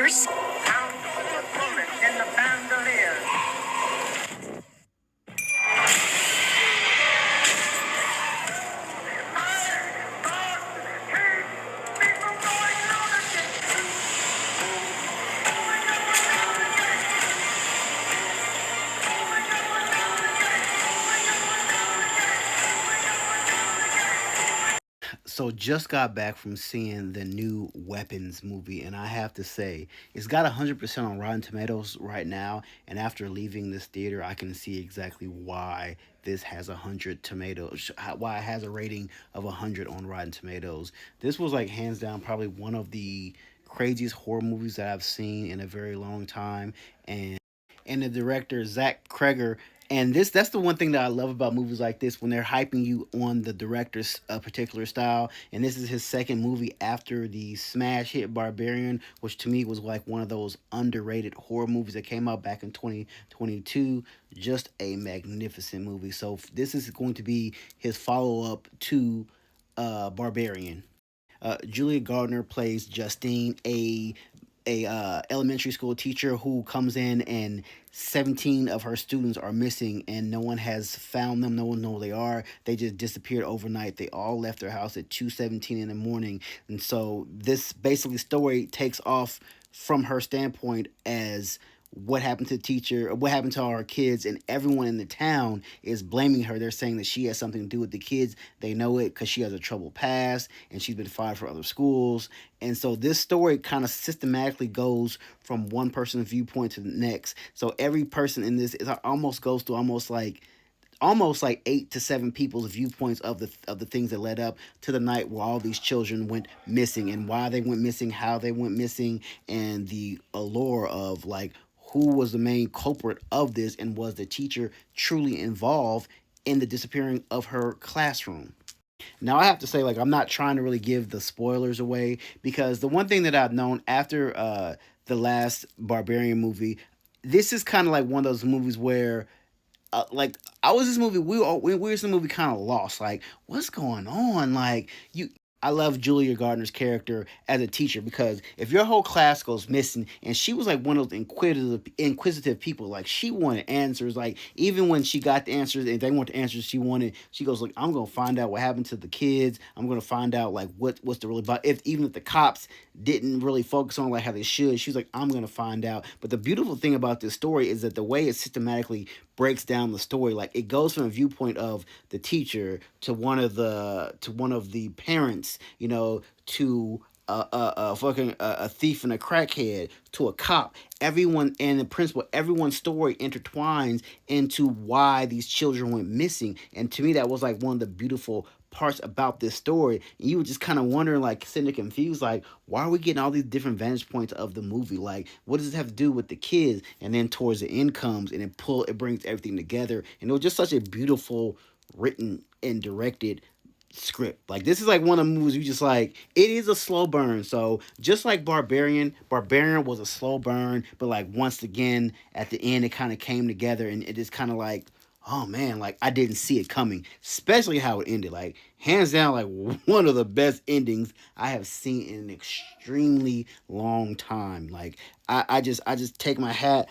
Sound of the bullet in the bandolier. So just got back from seeing the new Weapons movie, and I have to say it's got 100% on Rotten Tomatoes right now. And after leaving this theater, I can see exactly why this has 100 tomatoes, why it has a rating of 100 on Rotten Tomatoes. This was like hands down probably one of the craziest horror movies that I've seen in a very long time, and the director Zach Kreger. And that's the one thing that I love about movies like this when they're hyping you on the director's particular style. And this is his second movie after the smash hit Barbarian, which to me was like one of those underrated horror movies that came out back in 2022. Just a magnificent movie. So this is going to be his follow up to Barbarian. Julia Gardner plays Justine, a elementary school teacher who comes in and 17 of her students are missing and no one has found them. No one knows where they are. They just disappeared overnight. They all left their house at 2:17 in the morning. And so this basically story takes off from her standpoint as what happened to the teacher, what happened to our kids, and everyone in the town is blaming her. They're saying that she has something to do with the kids. They know it because she has a troubled past and she's been fired from other schools. And so this story kind of systematically goes from one person's viewpoint to the next. So every person in this it almost goes through almost like 8 to 7 people's viewpoints of the things that led up to the night where all these children went missing and why they went missing, how they went missing, and the allure of like who was the main culprit of this and was the teacher truly involved in the disappearing of her classroom. Now I have to say, like, I'm not trying to really give the spoilers away because the one thing that I've known after the last Barbarian movie, this is kind of like one of those movies where like I was this movie we were this movie kind of lost like what's going on like you I love Julia Gardner's character as a teacher because if your whole class goes missing and she was like one of those inquisitive people like she wanted answers like even when she got the answers and they want the answers she wanted she goes like I'm gonna find out what happened to the kids. I'm gonna find out like what's the really about if even if the cops didn't really focus on like how they should. She was like I'm gonna find out. But the beautiful thing about this story is that the way it systematically breaks down the story. Like it goes from a viewpoint of the teacher to one of the parents, to a thief and a crackhead to a cop. Everyone and the principal, everyone's story intertwines into why these children went missing. And to me, that was like one of the beautiful parts about this story. And you were just kind of wondering, like, sitting there confused, like, why are we getting all these different vantage points of the movie? Like, what does it have to do with the kids? And then towards the end comes and it brings everything together. And it was just such a beautiful written and directed script. Like this is like one of the movies you just like it is a slow burn. So just like Barbarian was a slow burn, but like once again at the end it kind of came together and it is kind of like oh man, like I didn't see it coming, especially how it ended. Like hands down like one of the best endings I have seen in an extremely long time. Like I just take my hat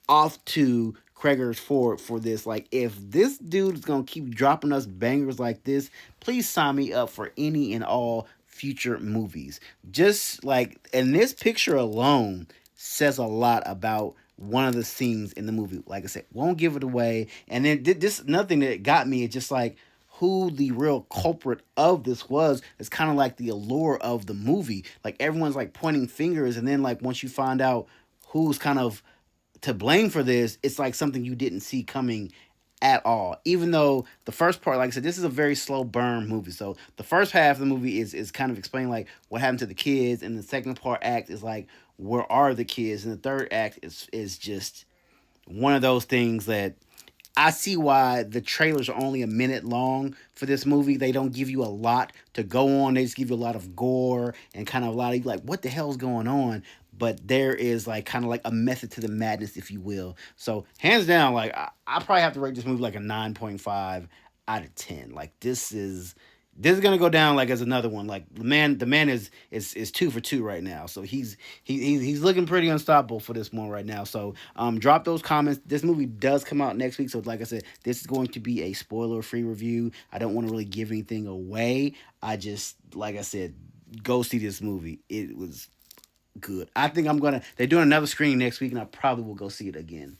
off to Kreger's for this. Like, if this dude is gonna keep dropping us bangers like this, please sign me up for any and all future movies. Just like, and this picture alone says a lot about one of the scenes in the movie. Like I said, won't give it away. And then this nothing that got me. It's just like who the real culprit of this was. It's kind of like the allure of the movie. Like everyone's like pointing fingers, and then like once you find out who's kind of to blame for this, it's like something you didn't see coming at all. Even though the first part, like I said, this is a very slow burn movie. So the first half of the movie is kind of explaining like what happened to the kids, and the second part act is like where are the kids, and the third act is just one of those things that I see why the trailers are only a minute long for this movie. They don't give you a lot to go on. They just give you a lot of gore and kind of a lot of like, what the hell's going on? But there is like kind of like a method to the madness, if you will. So hands down, like I probably have to rate this movie like a 9.5 out of 10. Like This is gonna go down like as another one. Like the man is 2 for 2 right now. So he's looking pretty unstoppable for this one right now. So drop those comments. This movie does come out next week. So like I said, this is going to be a spoiler free review. I don't want to really give anything away. I just like I said, go see this movie. It was good. I think I'm gonna. They're doing another screening next week, and I probably will go see it again.